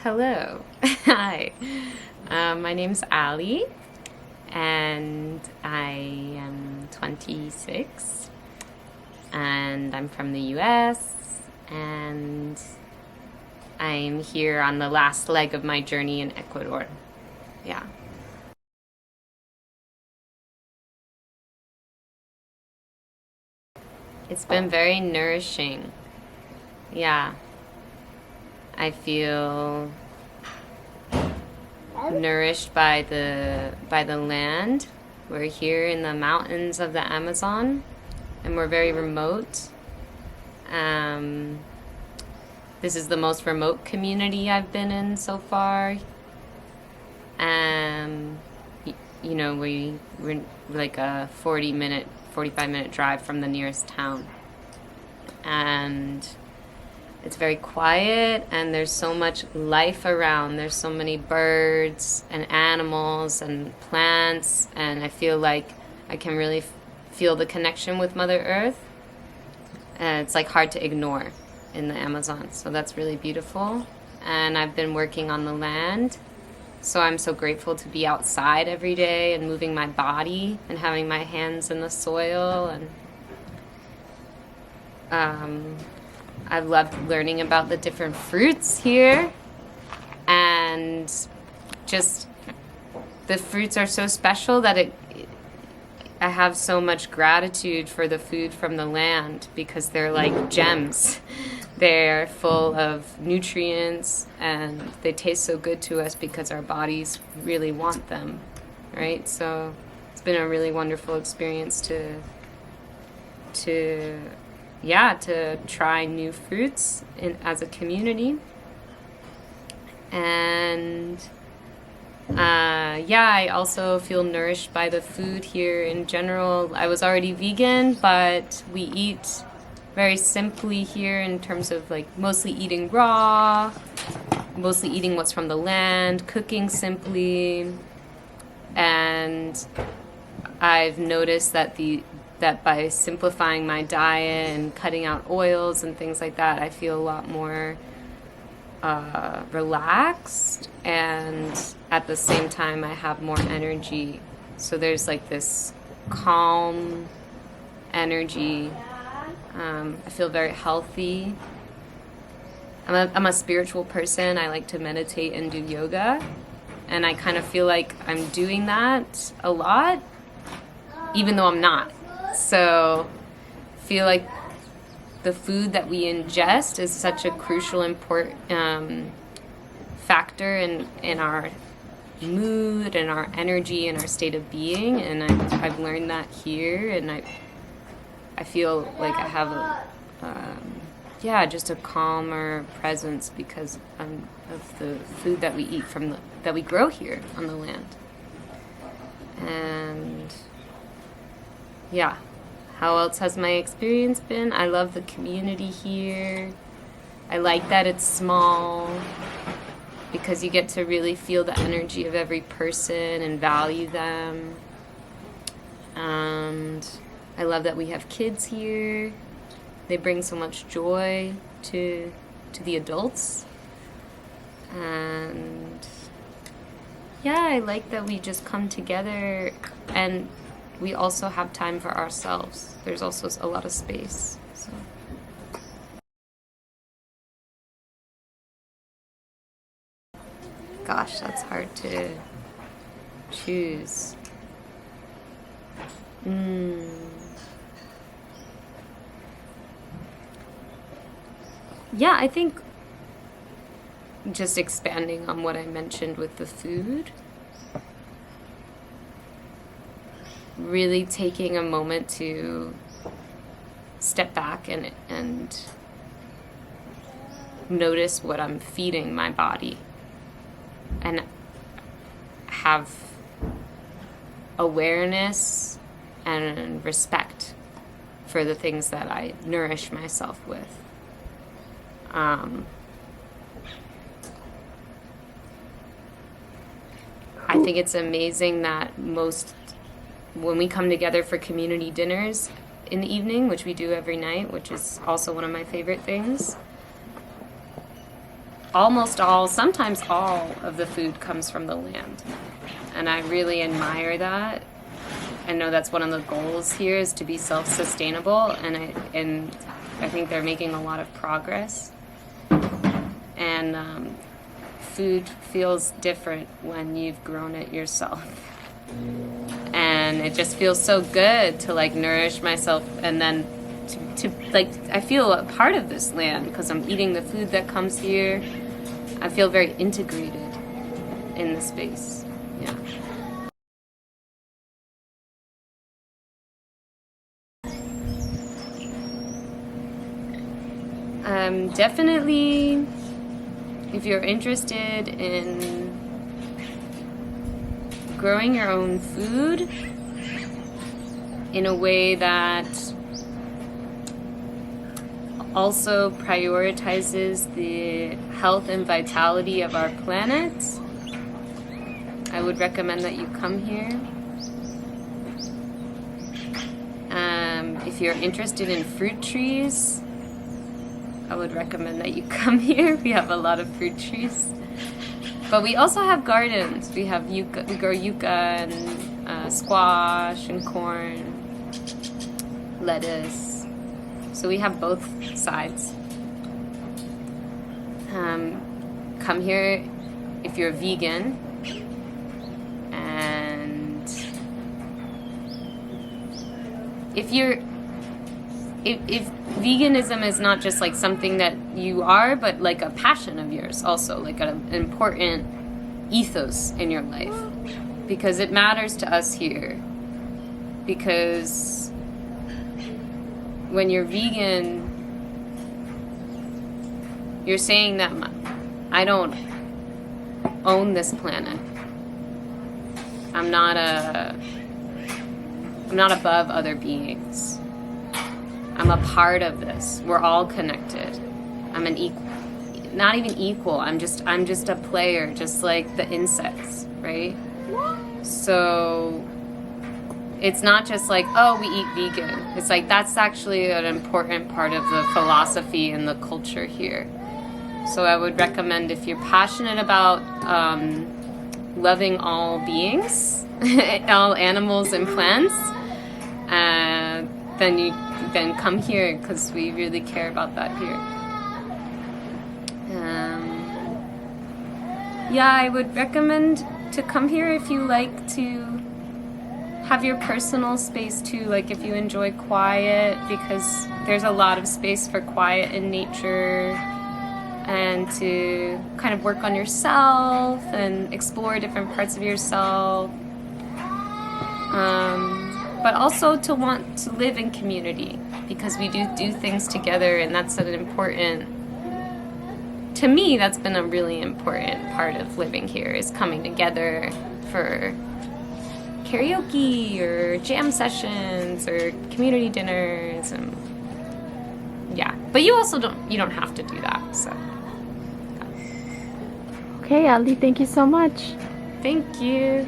Hello. Hi. My name's Ali, and I am 26, and I'm from the US, and I'm here on the last leg of my journey in Ecuador. Yeah. It's been very nourishing. Yeah. I feel nourished by the land. We're here in the mountains of the Amazon, and we're very remote. Um, this is the most remote community I've been in so far. Um, we're like a 45-minute drive from the nearest town, and it's very quiet, and there's so much life around. There's so many birds and animals and plants, and I feel like I can really feel the connection with Mother Earth. And it's like hard to ignore in the Amazon. So that's really beautiful. And I've been working on the land. So I'm so grateful to be outside every day and moving my body and having my hands in the soil. And I've loved learning about the different fruits here, and just the fruits are so special that I have so much gratitude for the food from the land, because they're like gems. They're full of nutrients, and they taste so good to us because our bodies really want them, right? So it's been a really wonderful experience to try new fruits as a community. And I also feel nourished by the food here in general. I was already vegan, but we eat very simply here in terms of like mostly eating raw, mostly eating what's from the land, cooking simply. And I've noticed that by simplifying my diet and cutting out oils and things like that, I feel a lot more relaxed, and at the same time I have more energy. So there's like this calm energy. I feel very healthy. I'm a spiritual person. I like to meditate and do yoga, and I kind of feel like I'm doing that a lot, even though I'm not. So I feel like the food that we ingest is such a crucial, important factor in our mood and our energy and our state of being. And I've learned that here, and I feel like I have just a calmer presence because of the food that we eat that we grow here on the land. And yeah, how else has my experience been? I love the community here. I like that it's small, because you get to really feel the energy of every person and value them. And I love that we have kids here. They bring so much joy to the adults. And yeah, I like that we just come together, and we also have time for ourselves. There's also a lot of space. So. Gosh, that's hard to choose. Yeah, I think just expanding on what I mentioned with the food, really taking a moment to step back and notice what I'm feeding my body, and have awareness and respect for the things that I nourish myself with. I think it's amazing that when we come together for community dinners in the evening, which we do every night, which is also one of my favorite things, sometimes all of the food comes from the land. And I really admire that. I know that's one of the goals here, is to be self-sustainable, and I think they're making a lot of progress. And food feels different when you've grown it yourself. And it just feels so good to like nourish myself, and then to like, I feel a part of this land because I'm eating the food that comes here. I feel very integrated in the space. Yeah. Definitely, if you're interested in growing your own food in a way that also prioritizes the health and vitality of our planet, I would recommend that you come here. If you're interested in fruit trees, I would recommend that you come here. We have a lot of fruit trees. But we also have gardens. We have yucca, we grow yucca and squash and corn, lettuce. So we have both sides. Come here if you're vegan, and if veganism is not just like something that you are, but like a passion of yours also, like an important ethos in your life, because it matters to us here. Because when you're vegan, you're saying that I don't own this planet. I'm not above other beings. I'm a part of this. We're all connected. I'm an equal, not even equal. I'm just a player, just like the insects, right? So it's not just like, oh, we eat vegan. It's like that's actually an important part of the philosophy and the culture here. So I would recommend, if you're passionate about loving all beings, all animals and plants, then come here, because we really care about that here. Yeah, I would recommend to come here if you like to have your personal space too, like if you enjoy quiet, because there's a lot of space for quiet in nature, and to kind of work on yourself and explore different parts of yourself. But also to want to live in community, because we do things together, and that's an important, to me, that's been a really important part of living here, is coming together for karaoke or jam sessions or community dinners, and yeah. But you also don't have to do that, so. Okay, Ali, thank you so much. Thank you.